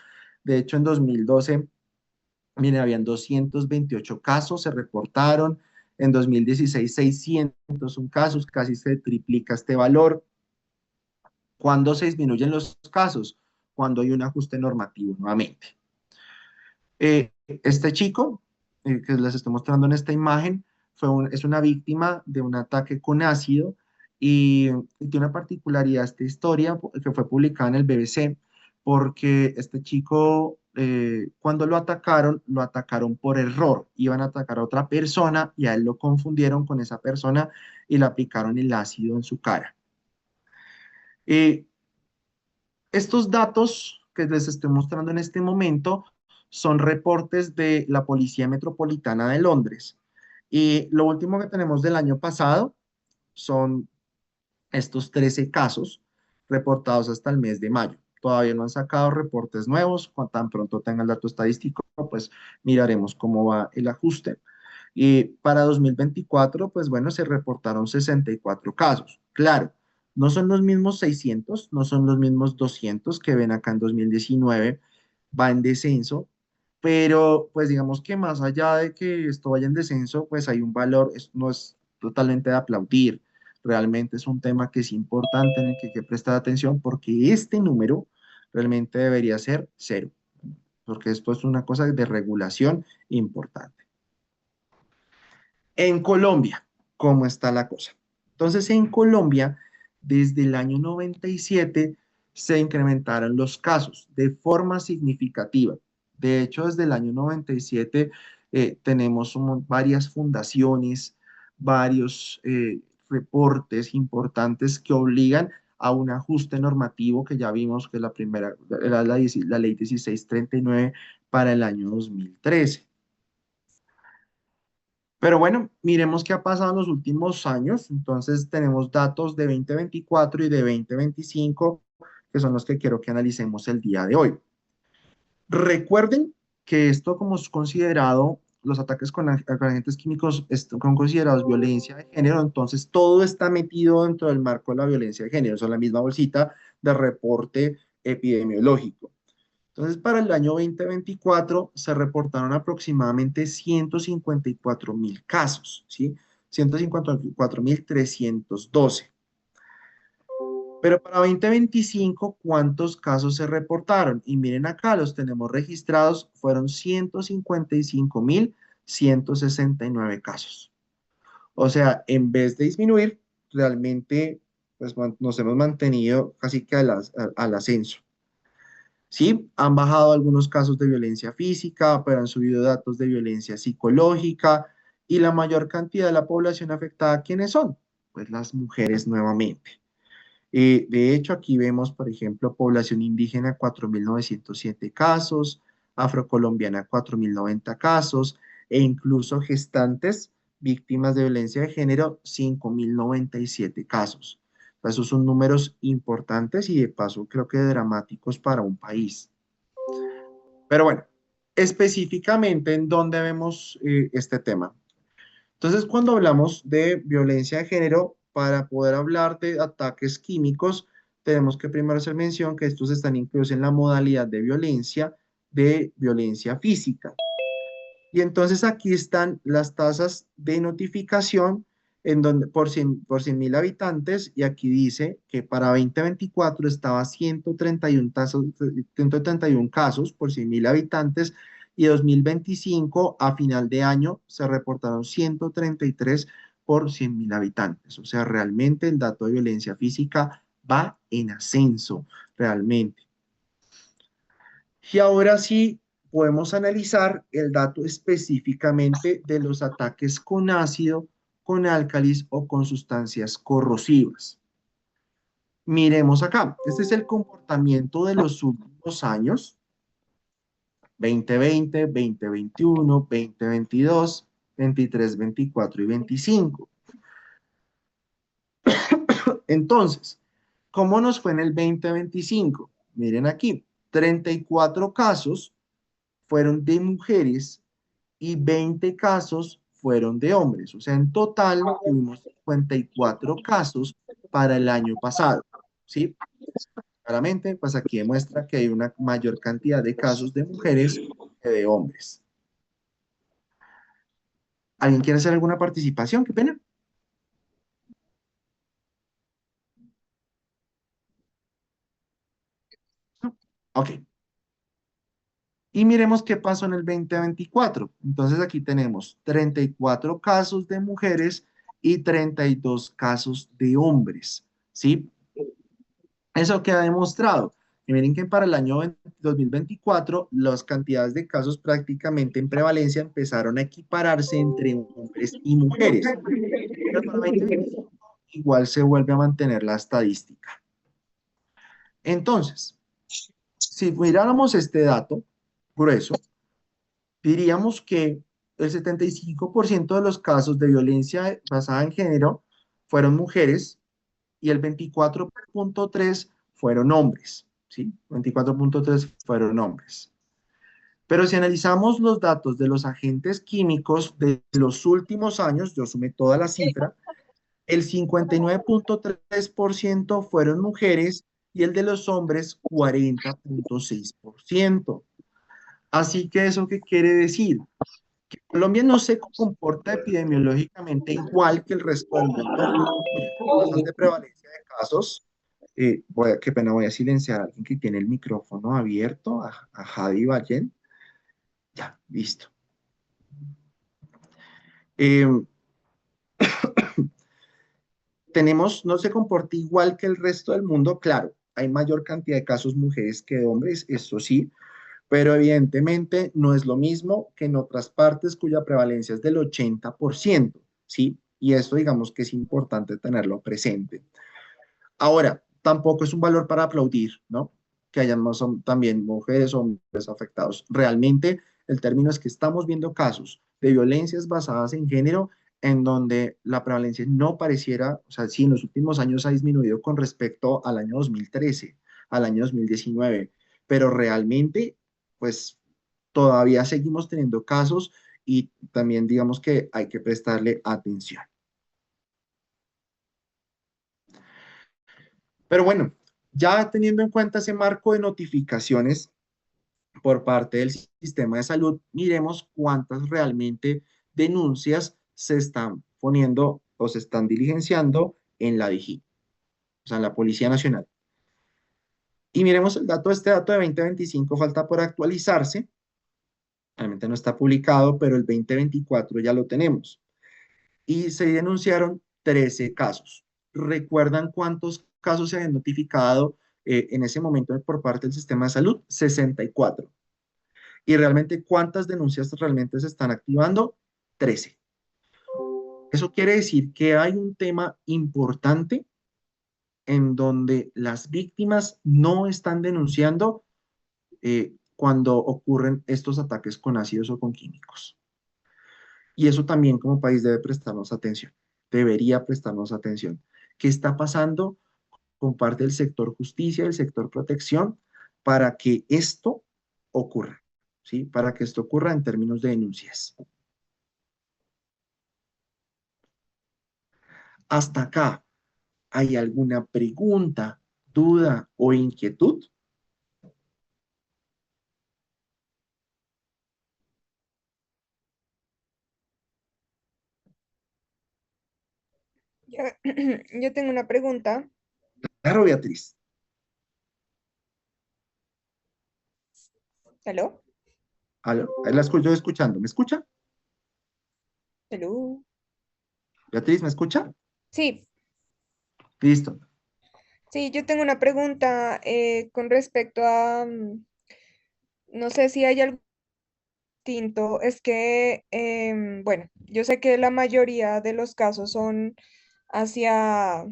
De hecho, en 2012, miren, habían 228 casos, se reportaron. En 2016, 601 casos, casi se triplica este valor. ¿Cuándo se disminuyen los casos? Cuando hay un ajuste normativo nuevamente. Este chico, que les estoy mostrando en esta imagen, es una víctima de un ataque con ácido y tiene una particularidad esta historia que fue publicada en el BBC, porque este chico, cuando lo atacaron por error. Iban a atacar a otra persona y a él lo confundieron con esa persona y le aplicaron el ácido en su cara. Estos datos que les estoy mostrando en este momento son reportes de la Policía Metropolitana de Londres. Y lo último que tenemos del año pasado son estos 13 casos reportados hasta el mes de mayo. Todavía no han sacado reportes nuevos. Cuando tan pronto tenga el dato estadístico, pues miraremos cómo va el ajuste. Y para 2024, pues bueno, se reportaron 64 casos. Claro, no son los mismos 600, no son los mismos 200 que ven acá en 2019, va en descenso, pero pues digamos que más allá de que esto vaya en descenso, pues hay un valor, no es totalmente de aplaudir, realmente es un tema que es importante en el que hay que prestar atención porque este número realmente debería ser cero, porque esto es una cosa de regulación importante. En Colombia, ¿cómo está la cosa? Entonces, en Colombia, desde el año 97 se incrementaron los casos de forma significativa. De hecho, desde el año 97 tenemos varias fundaciones, varios reportes importantes que obligan a un ajuste normativo que ya vimos que la primera era la ley 1639 para el año 2013. Pero bueno, miremos qué ha pasado en los últimos años. Entonces tenemos datos de 2024 y de 2025, que son los que quiero que analicemos el día de hoy. Recuerden que esto, como es considerado, los ataques con agentes químicos son considerados violencia de género, entonces todo está metido dentro del marco de la violencia de género, son la misma bolsita de reporte epidemiológico. Entonces, para el año 2024 se reportaron aproximadamente 154.000 casos, ¿sí? 154.312. Pero para 2025, ¿cuántos casos se reportaron? Y miren acá, los tenemos registrados, fueron 155.169 casos. O sea, en vez de disminuir, realmente pues, nos hemos mantenido casi que al ascenso. Sí, han bajado algunos casos de violencia física, pero han subido datos de violencia psicológica y la mayor cantidad de la población afectada, ¿quiénes son? Pues las mujeres nuevamente. De hecho, aquí vemos, por ejemplo, población indígena 4.907 casos, afrocolombiana 4.090 casos e incluso gestantes víctimas de violencia de género 5.097 casos. Esos son números importantes y de paso creo que dramáticos para un país. Pero bueno, específicamente en dónde vemos este tema. Entonces, cuando hablamos de violencia de género, para poder hablar de ataques químicos, tenemos que primero hacer mención que estos están incluidos en la modalidad de violencia física. Y entonces aquí están las tasas de notificación en donde, por 100.000 habitantes, y aquí dice que para 2024 estaba 131 casos por 100.000 habitantes, y 2025 a final de año se reportaron 133 por 100.000 habitantes. O sea, realmente el dato de violencia física va en ascenso, realmente. Y ahora sí podemos analizar el dato específicamente de los ataques con ácido, con álcalis o con sustancias corrosivas. Miremos acá, este es el comportamiento de los últimos años, 2020, 2021, 2022, 23, 24 y 25. Entonces, ¿cómo nos fue en el 2025? Miren aquí, 34 casos fueron de mujeres y 20 casos fueron de hombres. O sea, en total tuvimos 54 casos para el año pasado, ¿sí? Claramente, pues aquí demuestra que hay una mayor cantidad de casos de mujeres que de hombres. ¿Alguien quiere hacer alguna participación? Qué pena. No. Ok. Y miremos qué pasó en el 2024. Entonces aquí tenemos 34 casos de mujeres y 32 casos de hombres, ¿sí? Eso queda demostrado. Y miren que para el año 2024 las cantidades de casos prácticamente en prevalencia empezaron a equipararse entre hombres y mujeres. Pero para 2025 igual se vuelve a mantener la estadística. Entonces, si miráramos este dato grueso, diríamos que el 75% de los casos de violencia basada en género fueron mujeres y el 24.3% fueron hombres, ¿sí? 24.3% fueron hombres. Pero si analizamos los datos de los agentes químicos de los últimos años, yo sumé toda la cifra, el 59.3% fueron mujeres y el de los hombres 40.6%. Así que ¿eso qué quiere decir? Que Colombia no se comporta epidemiológicamente igual que el resto del mundo. Tasas de prevalencia de casos. Qué pena, voy a silenciar a alguien que tiene el micrófono abierto, a Javi Ballén. Ya, listo. Eh, no se comporta igual que el resto del mundo, claro, hay mayor cantidad de casos mujeres que de hombres, eso sí, pero evidentemente no es lo mismo que en otras partes cuya prevalencia es del 80%, ¿sí? Y eso digamos que es importante tenerlo presente. Ahora, tampoco es un valor para aplaudir, ¿no? Que hayan también mujeres o hombres afectados. Realmente el término es que estamos viendo casos de violencias basadas en género en donde la prevalencia no pareciera, o sea, sí, en los últimos años ha disminuido con respecto al año 2013, al año 2019, pero realmente, pues, todavía seguimos teniendo casos y también digamos que hay que prestarle atención. Pero bueno, ya teniendo en cuenta ese marco de notificaciones por parte del sistema de salud, miremos cuántas realmente denuncias se están poniendo o se están diligenciando en la DIGI, o sea, en la Policía Nacional. Y miremos el dato, este dato de 2025 falta por actualizarse, realmente no está publicado, pero el 2024 ya lo tenemos. Y se denunciaron 13 casos. ¿Recuerdan cuántos casos se habían notificado en ese momento por parte del sistema de salud? 64. ¿Y realmente cuántas denuncias realmente se están activando? 13. Eso quiere decir que hay un tema importante en donde las víctimas no están denunciando cuando ocurren estos ataques con ácidos o con químicos. Y eso también como país debe prestarnos atención, debería prestarnos atención. ¿Qué está pasando con parte del sector justicia, del sector protección, para que esto ocurra? ¿sí? Para que esto ocurra en términos de denuncias. Hasta acá, ¿hay alguna pregunta, duda o inquietud? Yo, yo tengo una pregunta. Claro, Beatriz. ¿Aló? Aló, ahí la estoy escuchando. ¿Me escucha? ¿Aló? Beatriz, ¿me escucha? Sí, Listo. sí, yo tengo una pregunta con respecto a, no sé si hay algo distinto. Es que, bueno, yo sé que la mayoría de los casos son hacia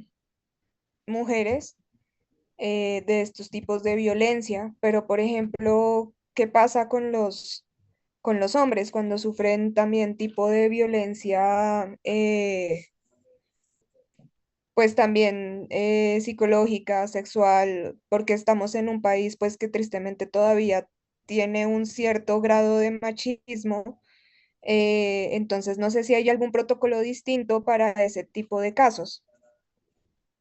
mujeres de estos tipos de violencia, pero por ejemplo, ¿qué pasa con los hombres cuando sufren también tipo de violencia, pues también psicológica, sexual, porque estamos en un país pues que tristemente todavía tiene un cierto grado de machismo? Entonces, no sé si hay algún protocolo distinto para ese tipo de casos.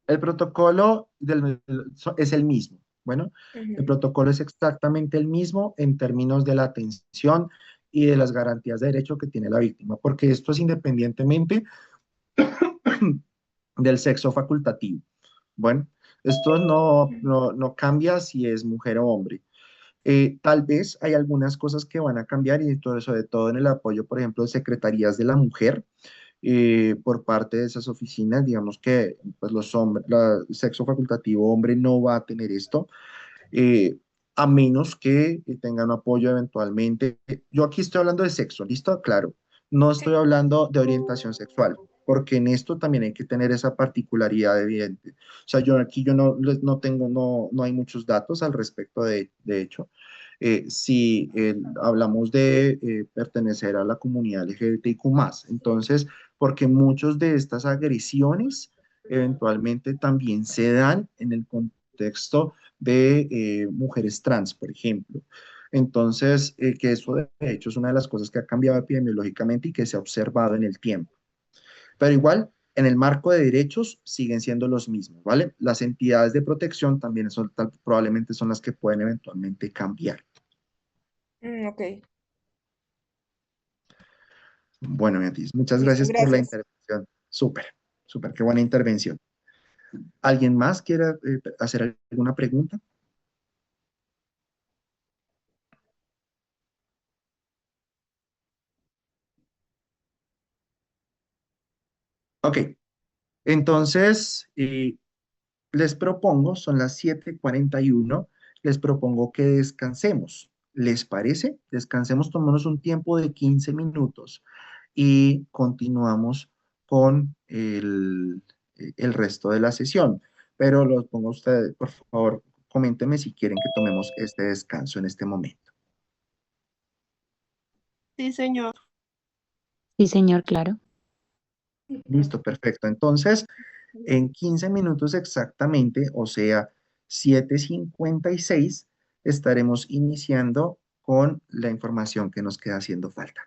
El protocolo es el mismo. Bueno, el Ujú. protocolo es exactamente el mismo en términos de la atención y de las garantías de derecho que tiene la víctima, porque esto es independientemente del sexo facultativo. Bueno, esto no cambia si es mujer o hombre. Tal vez hay algunas cosas que van a cambiar y todo, sobre todo en el apoyo, por ejemplo, de secretarías de la mujer por parte de esas oficinas. Digamos que pues, los hombres, el sexo facultativo hombre no va a tener esto, eh, a menos que tengan apoyo eventualmente. Yo aquí estoy hablando de sexo, ¿listo? Claro, no estoy hablando de orientación sexual, porque en esto también hay que tener esa particularidad evidente. O sea, yo aquí yo no tengo, no hay muchos datos al respecto de hecho. Si hablamos de pertenecer a la comunidad LGBTIQ+, entonces, porque muchas de estas agresiones eventualmente también se dan en el contexto de mujeres trans, por ejemplo. Entonces, que eso de hecho es una de las cosas que ha cambiado epidemiológicamente y que se ha observado en el tiempo. Pero igual, en el marco de derechos siguen siendo los mismos, ¿vale? Las entidades de protección también probablemente son las que pueden eventualmente cambiar. Ok, Bueno, Beatriz, muchas listo, gracias por la gracias. intervención. Súper, súper, qué buena intervención. ¿Alguien más quiere hacer alguna pregunta? Ok, entonces, les propongo, son las 7:41, les propongo que descansemos. ¿Les parece? Descansemos, tomémonos un tiempo de 15 minutos y continuamos con el resto de la sesión. Pero los pongo a ustedes, por favor, coméntenme si quieren que tomemos este descanso en este momento. Sí, señor. Sí, señor, claro. Listo, perfecto. Entonces, en 15 minutos exactamente, o sea, 7:56, estaremos iniciando con la información que nos queda haciendo falta.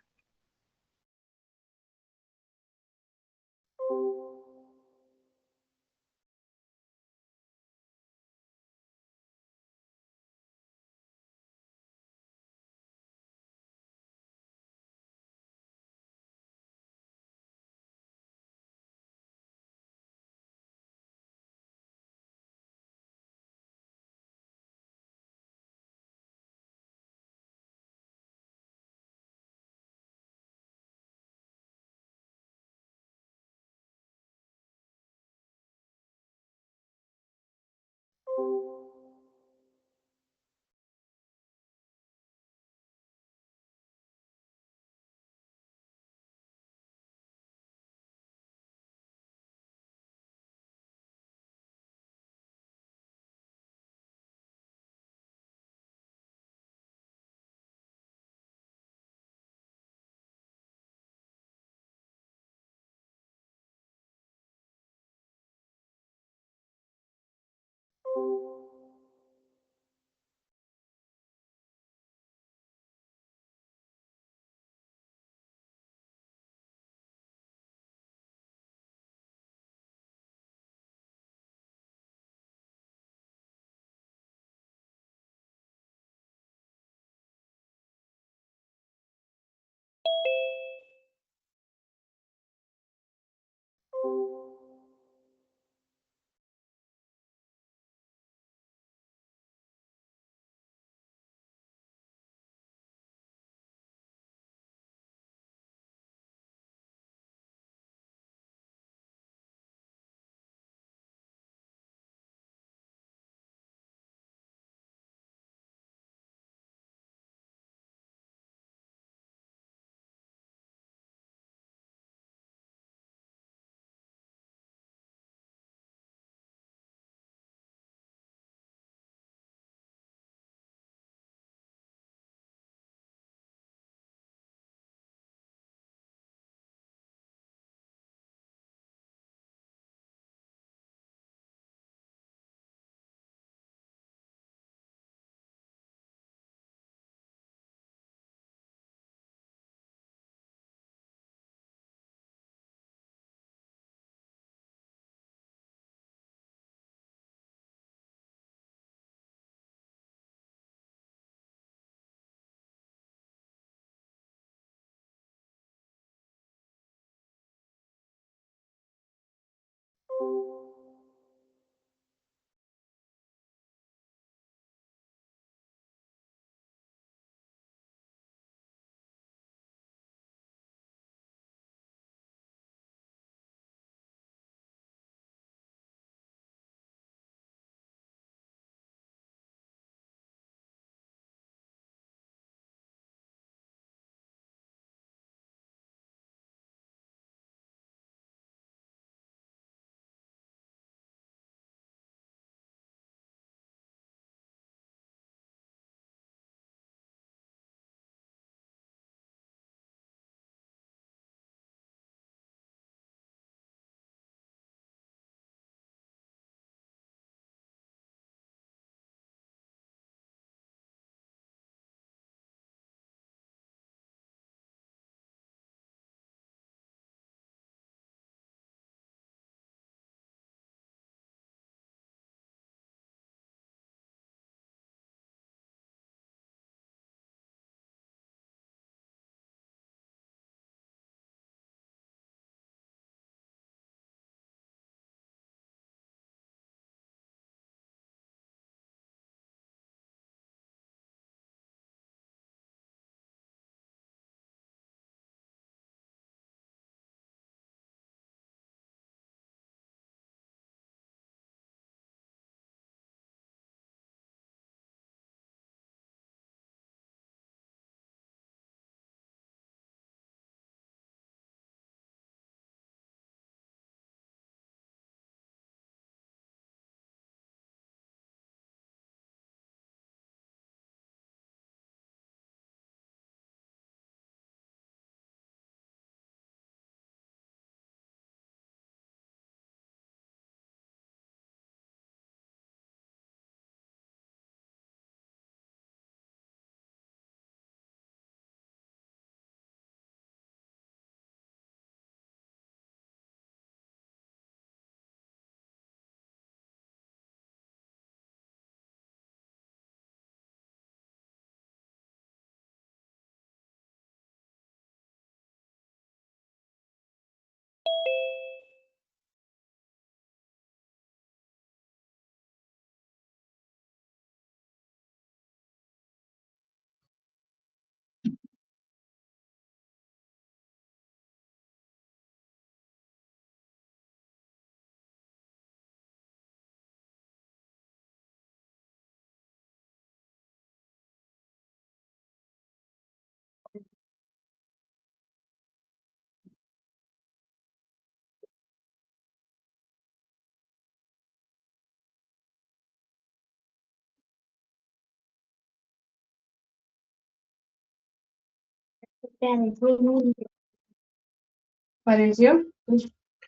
¿Apareció?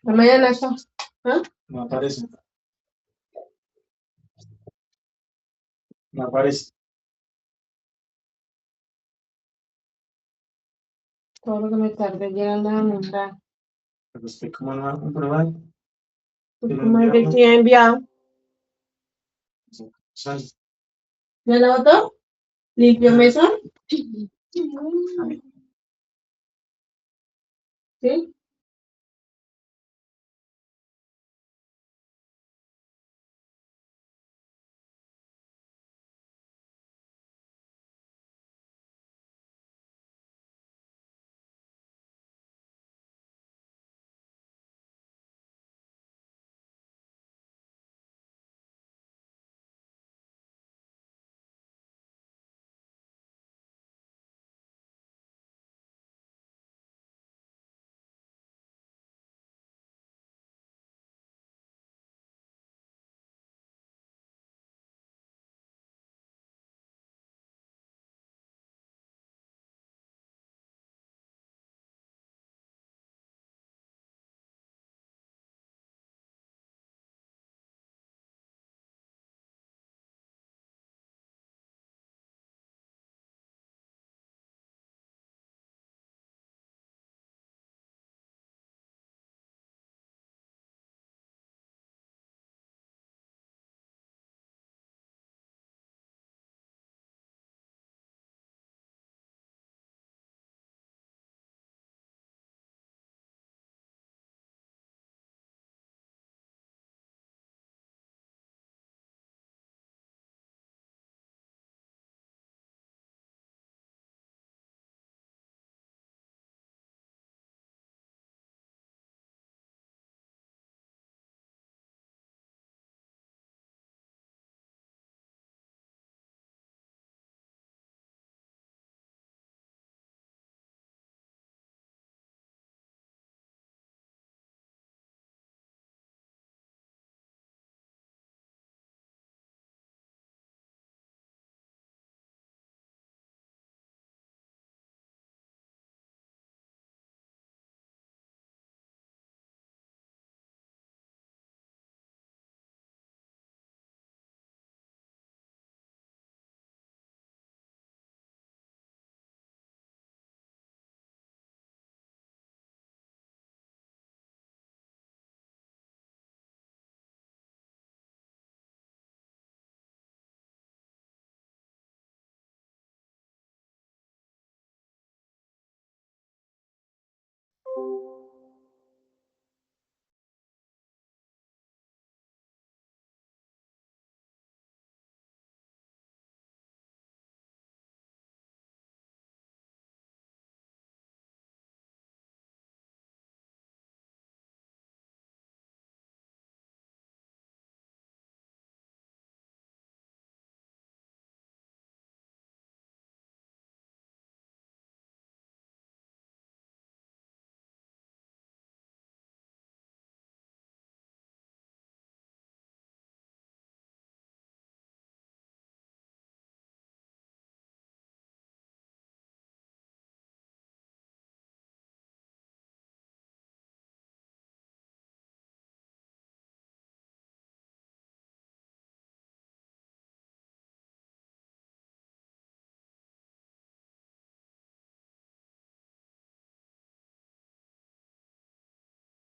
La mañana está. ¿Ah? No aparece. No aparece. Todo lo que me tardé llegando a la montaña. Pero usted cómo no va a comprobar. ¿Cómo es que te ha enviado? Sal. ¿Ya la botó? ¿Limpio mesa? ¿Sí?